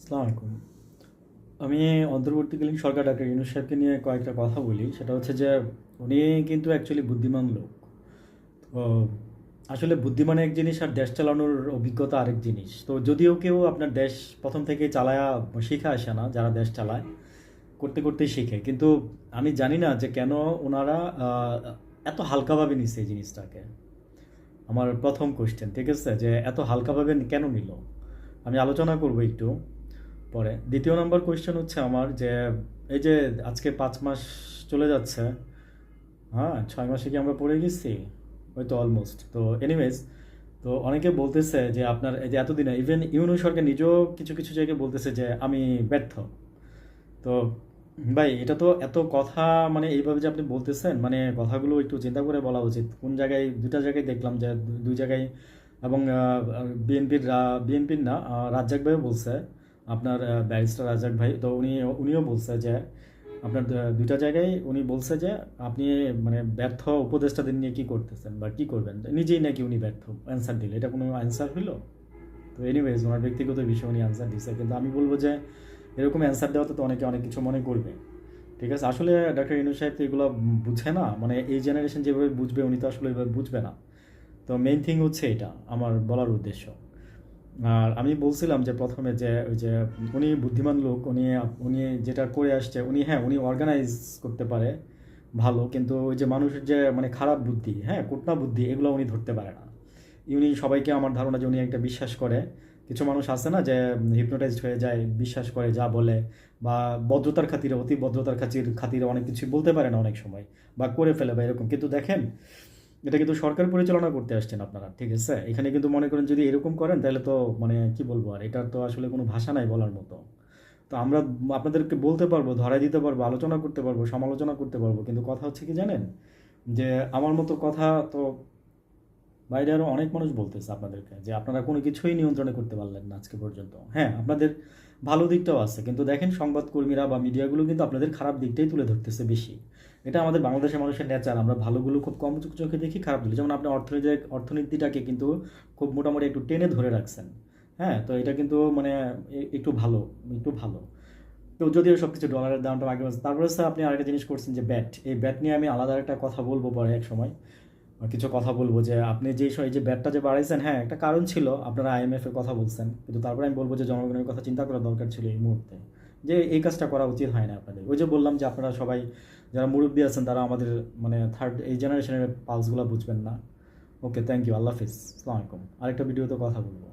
আসসালামু আলাইকুম। আমি অন্তর্বর্তীকালীন সরকার ডক্টর ইউনূস সাহেবকে নিয়ে কয়েকটা কথা বলি। সেটা হচ্ছে যে উনি কিন্তু অ্যাকচুয়ালি বুদ্ধিমান লোক। তো আসলে বুদ্ধিমান এক জিনিস আর দেশ চালানোর অভিজ্ঞতা আরেক জিনিস। তো যদিও কেউ আপনার দেশ প্রথম থেকে চালায়া শিখে আসে না, যারা দেশ চালায় করতে করতেই শিখে। কিন্তু আমি জানি না যে কেন ওনারা এত হালকাভাবে নিচ্ছে এই জিনিসটাকে। আমার প্রথম কোয়েশ্চেন, ঠিক আছে, যে এত হালকাভাবে কেন নিল, আমি আলোচনা করবো একটু পরে। দ্বিতীয় নম্বর কোয়েশ্চেন হচ্ছে আমার যে এই যে আজকে 5 মাস চলে যাচ্ছে, হ্যাঁ 6 মাসে কি আমরা পড়ে গেছি? ওই তো অলমোস্ট। তো এনিওয়েজ, তো অনেকে বলতেছে যে আপনার এই যে এতদিনে ইভেন ইউনূস সরকার নিজেও কিছু কিছু জায়গায় বলতেছে যে আমি ব্যর্থ। তো ভাই, এটা তো এত কথা, মানে এইভাবে যে আপনি বলতেছেন, মানে কথাগুলো একটু চিন্তা করে বলা উচিত। কোন জায়গায়, দুটা জায়গায় দেখলাম যে দুই জায়গায়, এবং বিএনপির না, রাজ্জাক ভাইও বলছে, আপনার ব্যারিস্টার রাজ্জাক ভাই, তো উনিও বলছে যে আপনার দুইটা জায়গায় উনি বলছে যে আপনি মানে ব্যর্থ উপদেষ্টাদের নিয়ে কি করতেছেন বা কি করবেন, নিজেই নাকি উনি ব্যর্থ অ্যান্সার দিলে। এটা কোনো অ্যান্সার হইলো? তো এনিওয়েজ, ওনার ব্যক্তিগত বিষয় উনি অ্যান্সার দিচ্ছে, কিন্তু আমি বলবো যে এরকম অ্যান্সার দেওয়াতে তো অনেকে অনেক কিছু মনে করবে। ঠিক আছে, আসলে ডক্টর ইউনূস সাহেব তো এগুলো বুঝে না, মানে এই জেনারেশন যেভাবে বুঝবে উনি তো আসলে এভাবে বুঝবে না। তো মেইন থিং হচ্ছে এটা আমার বলার উদ্দেশ্য। আর আমি বলছিলাম যে প্রথমে যে ওই যে উনি বুদ্ধিমান লোক, উনি উনি যেটা করে আসছে, উনি হ্যাঁ উনি অর্গানাইজ করতে পারে ভালো, কিন্তু ওই যে মানুষের যে মানে খারাপ বুদ্ধি, হ্যাঁ কুটনা বুদ্ধি, এগুলো উনি ধরতে পারে না। উনি সবাইকে, আমার ধারণা যে উনি একটা বিশ্বাস করে। কিছু মানুষ আছে না যে হিপনোটাইজড হয়ে যায়, বিশ্বাস করে যা বলে, বা ভদ্রতার খাতিরে, অতি ভদ্রতার খাতিরে অনেক কিছু বলতে পারে না অনেক সময়, বা করে ফেলে বা এরকম। কিন্তু দেখেন, এটা কিন্তু সরকার পরিচালনা করতে আসছেন আপনারা, ঠিক আছে? এখানে কিন্তু মনে করেন যদি এরকম করেন তাহলে তো মানে কি বলবো, আর এটার তো আসলে কোনো ভাষা নাই বলার মতো। তো আমরা আপনাদেরকে বলতে পারবো, ধরাই দিতে পারবো, আলোচনা করতে পারবো, সমালোচনা করতে পারবো, কিন্তু কথা হচ্ছে কি জানেন, যে আমার মতো কথা তো বাইরে আরও অনেক মানুষ বলতেছে আপনাদেরকে যে আপনারা কোনো কিছুই নিয়ন্ত্রণে করতে পারলেন না আজকে পর্যন্ত। হ্যাঁ, আপনাদের ভালো দিকটাও আছে, কিন্তু দেখেন সংবাদকর্মীরা বা মিডিয়াগুলো কিন্তু আপনাদের খারাপ দিকটাই তুলে ধরতেছে বেশি। এটা আমাদের বাংলাদেশের মানুষের নেচার, আমরা ভালোগুলো খুব কম চোখে দেখি, খারাপগুলো, যেমন আপনি অর্থনীতিটাকে কিন্তু খুব মোটামুটি একটু টেনে ধরে রাখছেন। হ্যাঁ, তো এটা কিন্তু মানে একটু ভালো, একটু ভালো। তো যদিও সব কিছু ডলারের দামটা আগে আছে। তারপরে স্যার আপনি আরেকটা জিনিস করছেন যে ব্যাট, এই ব্যাট নিয়ে আমি আলাদা একটা কথা বলবো পরে এক সময়। কিছু কথা বলবো যে আপনি যে এই যে ব্যাটটা যে বাড়াইছেন, হ্যাঁ একটা কারণ ছিল, আপনারা আইএমএফ এর কথা বলছেন, কিন্তু তারপরে আমি বলবো যে জনগণের কথা চিন্তা করা দরকার ছিল এই মুহূর্তে, যে এই কাজটা করা উচিত হয় না আপনাদের। ওই যে বললাম যে আপনারা সবাই যারা মুরব্বী আছেন তারা আমাদের মানে থার্ড এই জেনারেশনের পালসগুলো বুঝবেন না। ওকে, থ্যাংক ইউ, আল্লাহ হাফিজ, আসসালামু আলাইকুম। আরেকটা ভিডিওতে কথা বলবো।